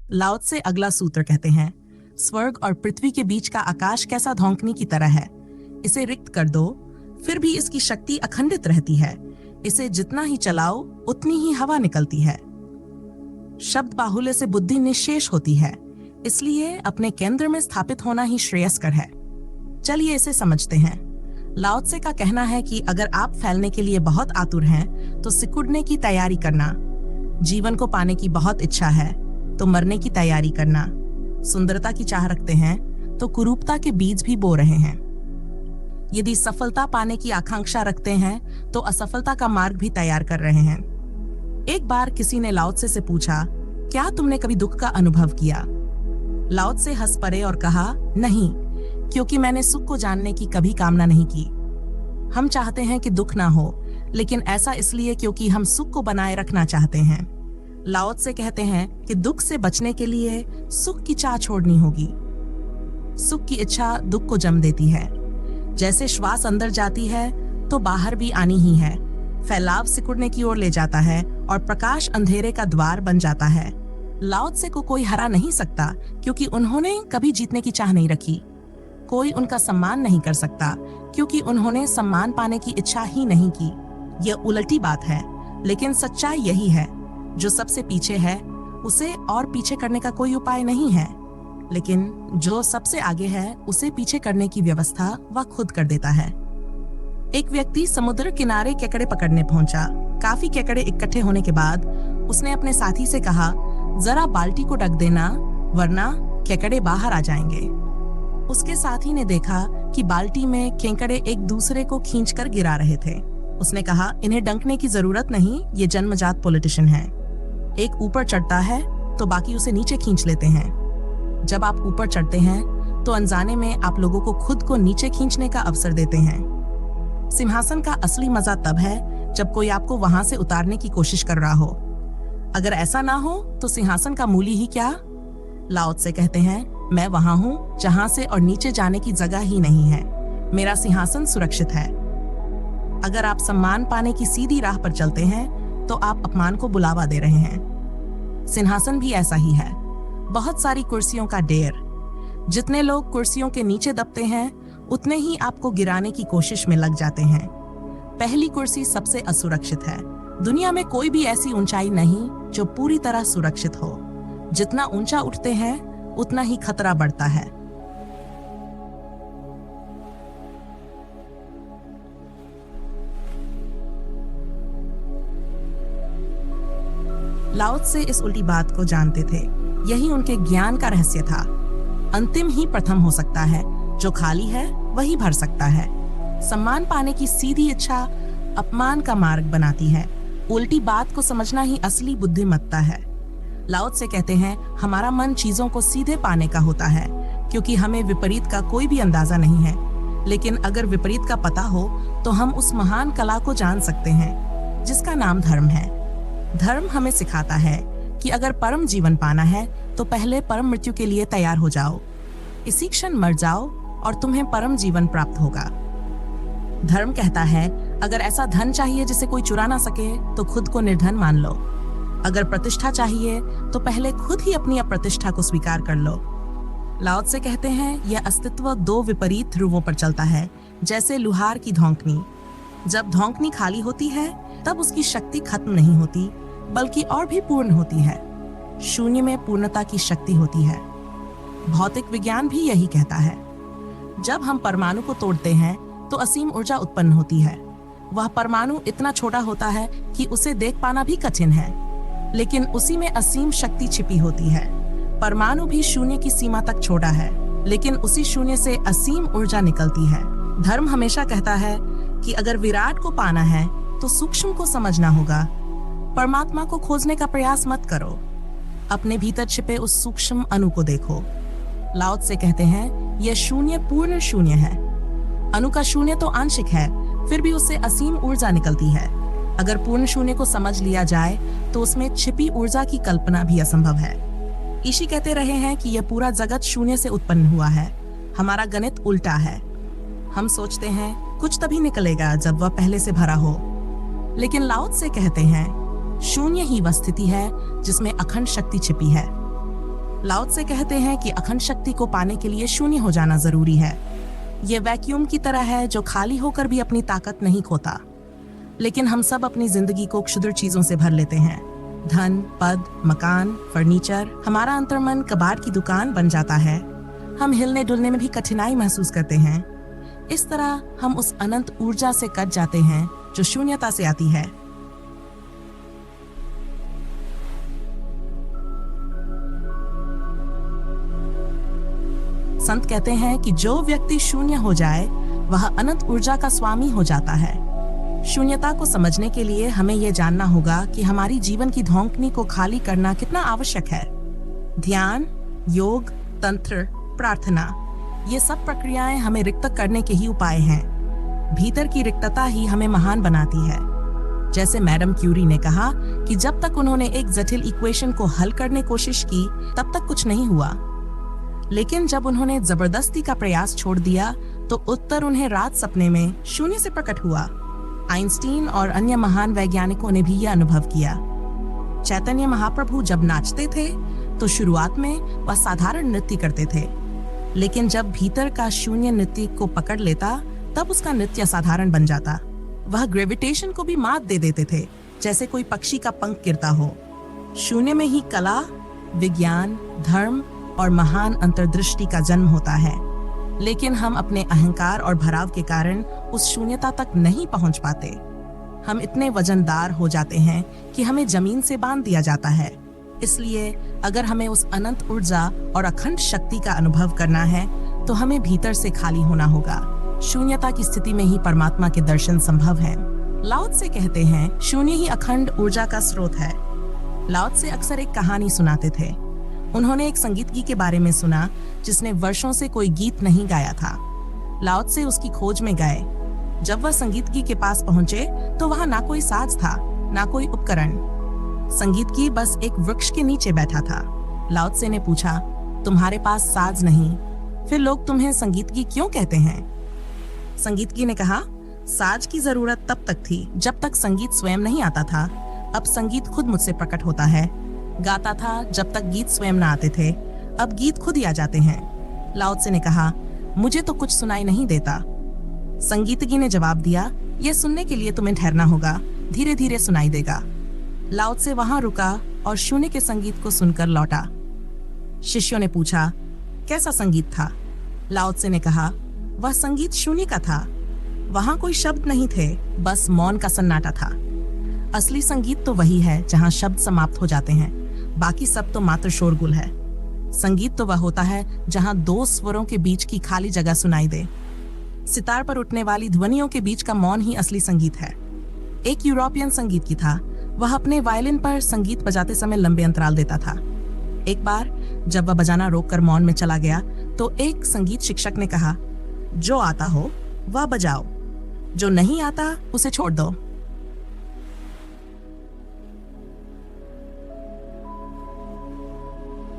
लाओ त्से अगला सूत्र कहते हैं, स्वर्ग और पृथ्वी के बीच का आकाश कैसा धौंकनी की तरह है। इसे रिक्त कर दो, फिर भी इसकी शक्ति अखंडित रहती है। इसे जितना ही चलाओ उतनी ही हवा निकलती है। शब्द बाहुल्य से बुद्धि निश्शेष होती है, इसलिए अपने केंद्र में स्थापित होना ही श्रेयस्कर है। चलिए इसे समझते हैं। लाओ त्से का कहना है कि अगर आप फैलने के लिए बहुत आतुर हैं, तो सिकुड़ने की तैयारी करना। जीवन को पाने की बहुत इच्छा है, तो मरने की तैयारी करना। सुंदरता की चाह रखते हैं, तो कुरूपता के बीज भी बो रहे हैं। यदि सफलता पाने की आकांक्षा रखते हैं, तो असफलता का मार्ग भी तैयार कर रहे हैं। एक बार किसी ने लाओ त्से से पूछा, क्या तुमने कभी दुख का अनुभव किया? लाओ त्से हंस पड़े और कहा, नहीं, क्योंकि मैंने सुख को जानने की कभी कामना नहीं की। हम चाहते हैं कि दुख ना हो, लेकिन ऐसा इसलिए क्योंकि हम सुख को बनाए रखना चाहते हैं। लाओ त्से कहते हैं कि दुख से बचने के लिए सुख की चाह छोड़नी होगी। सुख की इच्छा दुख को जन्म देती है। जैसे श्वास अंदर जाती है तो बाहर भी आनी ही है। फैलाव सिकुड़ने की ओर ले जाता है और प्रकाश अंधेरे का द्वार बन जाता है। लाओ त्से को कोई हरा नहीं सकता, क्योंकि उन्होंने कभी जीतने की चाह नहीं रखी। कोई उनका सम्मान नहीं कर सकता, क्योंकि उन्होंने सम्मान पाने की इच्छा ही नहीं की। यह उल्टी बात है, लेकिन सच्चाई यही है। जो सबसे पीछे है, उसे और पीछे करने का कोई उपाय नहीं है, लेकिन जो सबसे आगे है, उसे पीछे करने की व्यवस्था वह खुद कर देता है। एक व्यक्ति समुद्र किनारे केकड़े पकड़ने पहुंचा। काफी केकड़े इकट्ठे होने के बाद उसने अपने साथी से कहा, जरा बाल्टी को ढक देना, वरना केकड़े बाहर आ जाएंगे। उसके साथी ने देखा कि बाल्टी में केकड़े एक दूसरे को खींचकर गिरा रहे थे। उसने कहा, इन्हें डंकने की जरूरत नहीं, ये जन्मजात पॉलिटिशियन है। एक ऊपर चढ़ता है तो बाकी उसे नीचे खींच लेते हैं। जब आप ऊपर चढ़ते हैं तो अनजाने में आप लोगों को खुद को नीचे खींचने का अवसर देते हैं। सिंहासन का असली मजा तब है जब कोई आपको वहां से उतारने की कोशिश कर रहा हो। अगर ऐसा ना हो तो सिंहासन का मूल्य ही क्या? लाओ त्से कहते हैं, मैं वहां हूं जहां से और नीचे जाने की जगह ही नहीं है। मेरा सिंहासन सुरक्षित है। अगर आप सम्मान पाने की सीधी राह पर चलते हैं, तो आप अपमान को बुलावा दे रहे हैं। सिंहासन भी ऐसा ही है, बहुत सारी कुर्सियों का ढेर। जितने लोग कुर्सियों के नीचे दबते हैं, उतने ही आपको गिराने की कोशिश में लग जाते हैं। पहली कुर्सी सबसे असुरक्षित है। दुनिया में कोई भी ऐसी ऊंचाई नहीं जो पूरी तरह सुरक्षित हो। जितना ऊंचा उठते हैं, उतना ही खतरा बढ़ता है। लाओ त्से इस उल्टी बात को जानते थे। यही उनके ज्ञान का रहस्य था। अंतिम ही प्रथम हो सकता है। जो खाली है वही भर सकता है। सम्मान पाने की सीधी इच्छा अपमान का मार्ग बनाती है। उल्टी बात को समझना ही असली बुद्धिमत्ता है। लाओ त्से कहते हैं, हमारा मन चीजों को सीधे पाने का होता है, क्योंकि हमें विपरीत का कोई भी अंदाजा नहीं है। लेकिन अगर विपरीत का पता हो तो हम उस महान कला को जान सकते हैं, जिसका नाम धर्म है। धर्म हमें सिखाता है कि अगर परम जीवन पाना है तो पहले परम मृत्यु के लिए तैयार हो जाओ। इसी क्षण मर जाओ और तुम्हें परम जीवन प्राप्त होगा। धर्म कहता है, अगर ऐसा धन चाहिए जिसे कोई चुरा ना सके, तो खुद को निर्धन मान लो। अगर प्रतिष्ठा चाहिए तो पहले खुद ही अपनी अप्रतिष्ठा को स्वीकार कर लो। लाओ त्से कहते हैं, यह अस्तित्व दो विपरीत ध्रुवों पर चलता है, जैसे लुहार की धौंकनी। जब धौंकनी खाली होती है, तब उसकी शक्ति खत्म नहीं होती, बल्कि और भी पूर्ण होती है। शून्य में पूर्णता की शक्ति होती है। भौतिक विज्ञान भी यही कहता है। जब हम परमाणु को तोड़ते हैं तो असीम ऊर्जा उत्पन्न होती है। वह परमाणु इतना छोटा होता है कि उसे देख पाना भी कठिन है, लेकिन उसी में असीम शक्ति छिपी होती है। परमाणु भी शून्य की सीमा तक छोटा है, लेकिन उसी शून्य से असीम ऊर्जा निकलती है। धर्म हमेशा कहता है कि अगर विराट को पाना है तो सूक्ष्म को समझना होगा। परमात्मा को खोजने का प्रयास मत करो, अपने भीतर छिपे उस सूक्ष्म अणु को देखो। लाओ त्से कहते हैं, यह शून्य पूर्ण शून्य है। अणु का शून्य तो आंशिक है, फिर भी उससे असीम ऊर्जा निकलती है। अगर पूर्ण शून्य को समझ लिया जाए तो उसमें छिपी ऊर्जा की कल्पना भी असंभव है। ईशी कहते रहे हैं कि यह पूरा जगत शून्य से उत्पन्न हुआ है। हमारा गणित उल्टा है। हम सोचते हैं कुछ तभी निकलेगा जब वह पहले से भरा हो, लेकिन लाओ त्से कहते हैं, शून्य ही वह स्थिति है जिसमें अखंड शक्ति छिपी है। लाओ त्से कहते हैं कि अखंड शक्ति को पाने के लिए शून्य हो जाना जरूरी है। ये वैक्यूम की तरह है जो खाली होकर भी अपनी ताकत नहीं खोता। लेकिन हम सब अपनी जिंदगी को क्षुद्र चीजों से भर लेते हैं। धन, पद, मकान, फर्नीचर। हमारा अंतर्मन कबाड़ की दुकान बन जाता है। हम हिलने डुलने में भी कठिनाई महसूस करते हैं। इस तरह हम उस अनंत ऊर्जा से कट जाते हैं जो शून्यता से आती है। संत कहते हैं कि जो व्यक्ति शून्य हो जाए वह अनंत ऊर्जा का स्वामी हो जाता है। शून्यता को समझने के लिए हमें यह जानना होगा कि हमारी जीवन की धौंकनी को खाली करना कितना आवश्यक है। ध्यान, योग, तंत्र, प्रार्थना, ये सब प्रक्रियाएं हमें रिक्त करने के ही उपाय हैं। भीतर की रिक्तता ही हमें महान बनाती है। जैसे मैडम क्यूरी ने कहा कि जब तक उन्होंने एक जटिल इक्वेशन को हल करने की कोशिश की तब तक कुछ नहीं हुआ, लेकिन जब उन्होंने जबरदस्ती का प्रयास छोड़ दिया तो उत्तर उन्हें रात सपने में शून्य से प्रकट हुआ। आइंस्टीन और अन्य महान वैज्ञानिकों ने भी यह अनुभव किया। चैतन्य महाप्रभु जब नाचते थे तो शुरुआत में वह साधारण नृत्य करते थे, लेकिन जब भीतर का शून्य नृत्य को पकड़ लेता तब उसका नृत्य साधारण बन जाता। वह ग्रेविटेशन को भी मात दे देते थे, जैसे कोई पक्षी का पंख गिरता हो। शून्य में ही कला, विज्ञान, धर्म और महान अंतर्दृष्टि का जन्म होता है। लेकिन हम अपने अहंकार और भराव के कारण उस शून्यता तक नहीं पहुंच पाते। हम इतने वजनदार हो जाते हैं कि हमें जमीन से बांध दिया जाता है। इसलिए अगर हमें उस अनंत ऊर्जा और अखंड शक्ति का अनुभव करना है तो हमें भीतर से खाली होना होगा। शून्यता की स्थिति में ही परमात्मा के दर्शन संभव है। लाओ त्से कहते हैं शून्य ही अखंड ऊर्जा का स्रोत है। लाओ त्से अक्सर एक कहानी सुनाते थे। उन्होंने एक संगीतज्ञ के बारे में सुना जिसने वर्षों से कोई गीत नहीं गाया था। लाओ त्से उसकी खोज में गए। जब वह संगीतज्ञ के पास पहुंचे तो वहां ना कोई साज था, ना कोई उपकरण। संगीतज्ञ बस एक वृक्ष के नीचे बैठा था। लाओ त्से ने पूछा, तुम्हारे पास साज नहीं, फिर लोग तुम्हें संगीतज्ञ क्यों कहते हैं? संगीतज्ञ ने कहा, साज की जरूरत तब तक थी जब तक संगीत स्वयं नहीं आता था। अब संगीत खुद मुझसे प्रकट होता है। गाता था जब तक गीत स्वयं न आते थे, अब गीत खुद ही आ जाते हैं। लाओ त्से ने कहा, मुझे तो कुछ सुनाई नहीं देता। संगीतज्ञ ने जवाब दिया, यह सुनने के लिए तुम्हें ठहरना होगा, धीरे धीरे सुनाई देगा। लाओ त्से वहां रुका और शून्य के संगीत को सुनकर लौटा। शिष्यों ने पूछा, कैसा संगीत था? लाओ त्से ने कहा, वह संगीत शून्य का था। वहां कोई शब्द नहीं थे, बस मौन का सन्नाटा था। असली संगीत तो वही है जहां शब्द समाप्त हो जाते हैं, बाकी सब तो मात्र शोरगुल है। संगीत तो वह होता है जहां दो स्वरों के बीच की खाली जगह सुनाई दे। सितार पर उठने वाली ध्वनियों के बीच का मौन ही असली संगीत है। एक यूरोपियन संगीत की था। वह अपने वायलिन पर संगीत बजाते समय लंबे अंतराल देता था। एक बार जब वह बजाना रोककर मौन में चला गया तो एक संगीत शिक्षक ने कहा, जो आता हो वह बजाओ, जो नहीं आता उसे छोड़ दो।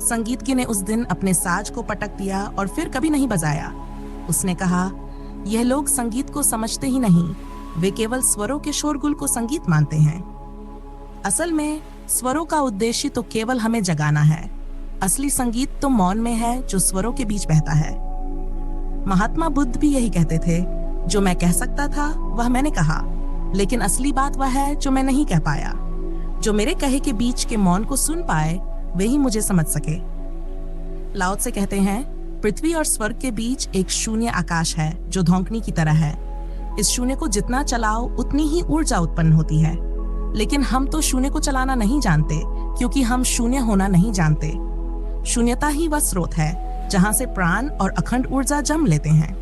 संगीतज्ञ ने उस दिन अपने साज को पटक दिया और फिर कभी नहीं बजाया। उसने कहा, यह लोग संगीत को समझते ही नहीं, वे केवल स्वरों के शोरगुल को संगीत मानते हैं। असल में स्वरों का उद्देश्य तो केवल हमें जगाना है। असली संगीत तो मौन में है जो स्वरों के बीच बहता है। महात्मा बुद्ध भी यही कहते थे, जो मैं कह सकता था वह मैंने कहा, लेकिन असली बात वह है जो मैं नहीं कह पाया। जो मेरे कहे के बीच के मौन को सुन पाए वे ही मुझे समझ सके। लाओ त्से कहते हैं, पृथ्वी और स्वर्ग के बीच एक शून्य आकाश है जो धौंकनी की तरह है। इस शून्य को जितना चलाओ उतनी ही ऊर्जा उत्पन्न होती है, लेकिन हम तो शून्य को चलाना नहीं जानते क्योंकि हम शून्य होना नहीं जानते। शून्यता ही वह स्रोत है जहां से प्राण और अखंड ऊर्जा जम लेते हैं।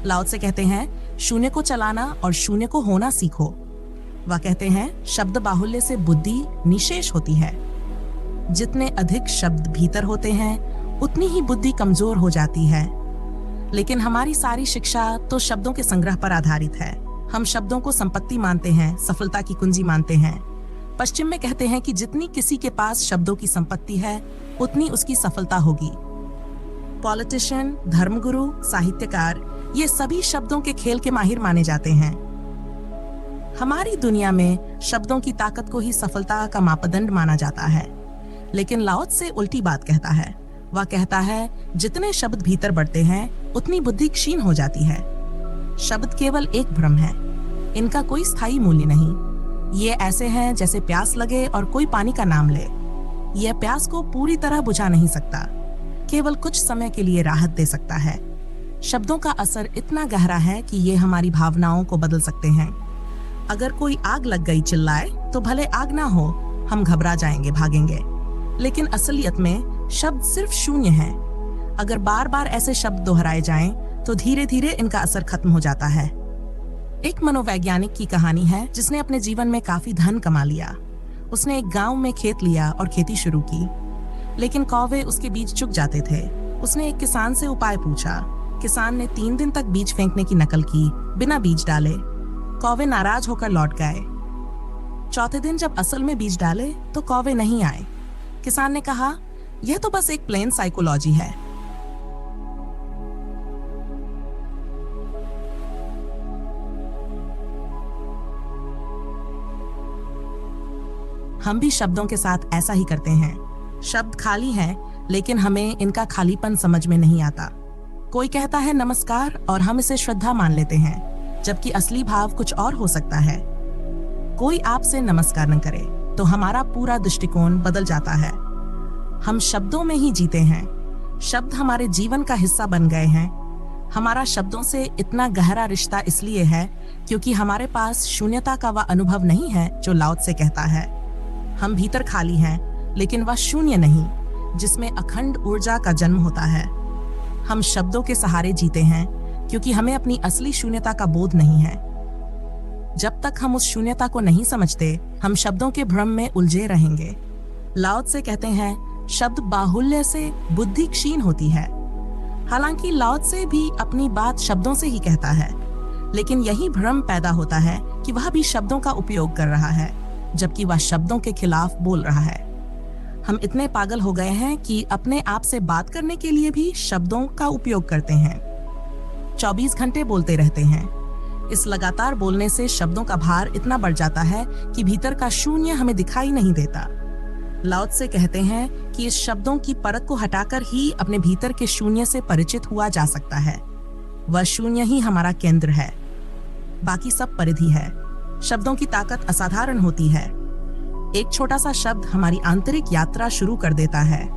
लाओ त्से कहते हैं, शून्य को चलाना और शून्य को होना सीखो। वह कहते हैं, शब्द बाहुल्य से बुद्धि निशेष होती है। जितने अधिक शब्द भीतर होते हैं उतनी ही बुद्धि कमजोर हो जाती है। लेकिन हमारी सारी शिक्षा तो शब्दों के संग्रह पर आधारित है। हम शब्दों को संपत्ति मानते हैं, सफलता की कुंजी मानते हैं। पश्चिम में कहते हैं कि जितनी किसी के पास शब्दों की संपत्ति है उतनी उसकी सफलता होगी। पॉलिटिशियन, धर्मगुरु, साहित्यकार, ये सभी शब्दों के खेल के माहिर माने जाते हैं। हमारी दुनिया में शब्दों की ताकत को ही सफलता का मापदंड माना जाता है। लेकिन लाओ त्से उल्टी बात कहता है। वह कहता है जितने शब्द भीतर बढ़ते हैं उतनी बुद्धि क्षीण हो जाती है। शब्द केवल एक भ्रम है, इनका कोई स्थायी मूल्य नहीं। ये ऐसे हैं जैसे प्यास लगे और कोई पानी का नाम ले। यह प्यास को पूरी तरह बुझा नहीं सकता, केवल कुछ समय के लिए राहत दे सकता है। शब्दों का असर इतना गहरा है कि ये हमारी भावनाओं को बदल सकते हैं। अगर कोई आग लग गई चिल्लाए तो भले आग ना हो, हम घबरा जाएंगे, भागेंगे, लेकिन असलियत में शब्द सिर्फ शून्य है। अगर बार बार ऐसे शब्द दोहराए जाएं, तो धीरे धीरे इनका असर खत्म हो जाता है। एक मनोवैज्ञानिक की कहानी है जिसने अपने जीवन में काफी धन कमा लिया। उसने एक गांव में खेत लिया और खेती शुरू की, लेकिन कौवे उसके बीज चुग जाते थे। उसने एक किसान से उपाय पूछा। किसान ने 3 दिन तक बीज फेंकने की नकल की, बिना बीज डाले। कौवे नाराज होकर लौट गए। चौथे दिन जब असल में बीज डाले तो कौवे नहीं आए। किसान ने कहा, यह तो बस एक प्लेन साइकोलॉजी है। हम भी शब्दों के साथ ऐसा ही करते हैं। शब्द खाली हैं, लेकिन हमें इनका खालीपन समझ में नहीं आता। कोई कहता है नमस्कार और हम इसे श्रद्धा मान लेते हैं, जबकि असली भाव कुछ और हो सकता है। कोई आपसे नमस्कार न करे तो हमारा पूरा दृष्टिकोण बदल जाता है। हम शब्दों में ही जीते हैं। शब्द हमारे जीवन का हिस्सा बन गए हैं। हमारा शब्दों से इतना गहरा रिश्ता इसलिए है क्योंकि हमारे पास शून्यता का वह अनुभव नहीं है जो लाओ त्से कहता है। हम भीतर खाली हैं, लेकिन वह शून्य नहीं जिसमें अखंड ऊर्जा का जन्म होता है। हम शब्दों के सहारे जीते हैं क्योंकि हमें अपनी असली शून्यता का बोध नहीं है। जब तक हम उस शून्यता को नहीं समझते, हम शब्दों के भ्रम में उलझे रहेंगे। लाओ त्से कहते हैं शब्द बाहुल्य से बुद्धि क्षीण होती है। हालांकि लाओ त्से भी अपनी बात शब्दों से ही कहता है, लेकिन यही भ्रम पैदा होता है कि वह भी शब्दों का उपयोग कर रहा है, जबकि वह शब्दों के खिलाफ बोल रहा है। हम इतने पागल हो गए हैं कि अपने आप से बात करने के लिए भी शब्दों का उपयोग करते हैं। 24 घंटे बोलते रहते हैं। इस लगातार बोलने से शब्दों का भार इतना बढ़ जाता है कि भीतर का शून्य हमें दिखाई नहीं देता। लाओ त्से कहते हैं कि इस शब्दों की परत को हटाकर ही अपने भीतर के शून्य से परिचित हुआ जा सकता है। वह शून्य ही हमारा केंद्र है, बाकी सब परिधि है। शब्दों की ताकत असाधारण होती है। एक छोटा सा शब्द हमारी आंतरिक यात्रा शुरू कर देता है।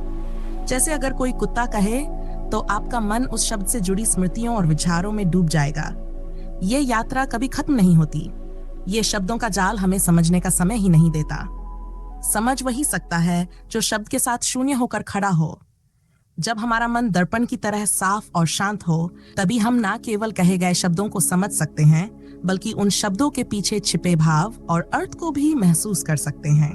जैसे अगर कोई कुत्ता कहे तो आपका मन उस शब्द से जुड़ी स्मृतियों और विचारों में डूब जाएगा। ये यात्रा कभी खत्म नहीं होती। ये शब्दों का जाल हमें समझने का समय ही नहीं देता। समझ वही सकता है जो शब्द के साथ शून्य होकर खड़ा हो। जब हमारा मन दर्पण की तरह साफ और शांत हो, तभी हम ना केवल कहे गए शब्दों को समझ सकते हैं, बल्कि उन शब्दों के पीछे छिपे भाव और अर्थ को भी महसूस कर सकते हैं।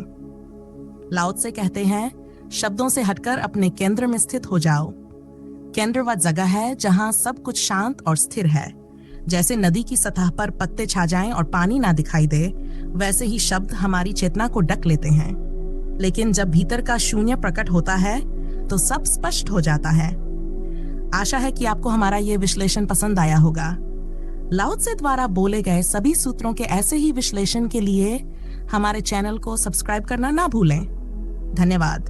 लाओ त्से कहते हैं शब्दों से हटकर अपने केंद्र में स्थित हो जाओ। केंद्र वह जगह है जहां सब कुछ शांत और स्थिर है। जैसे नदी की सतह पर पत्ते छा जाएं और पानी ना दिखाई दे, वैसे ही शब्द हमारी चेतना को ढक लेते हैं। लेकिन जब भीतर का शून्य प्रकट होता है तो सब स्पष्ट हो जाता है। आशा है कि आपको हमारा ये विश्लेषण पसंद आया होगा। लाओ त्से द्वारा बोले गए सभी सूत्रों के ऐसे ही विश्लेषण के लिए हमारे चैनल को सब्सक्राइब करना ना भूलें। धन्यवाद।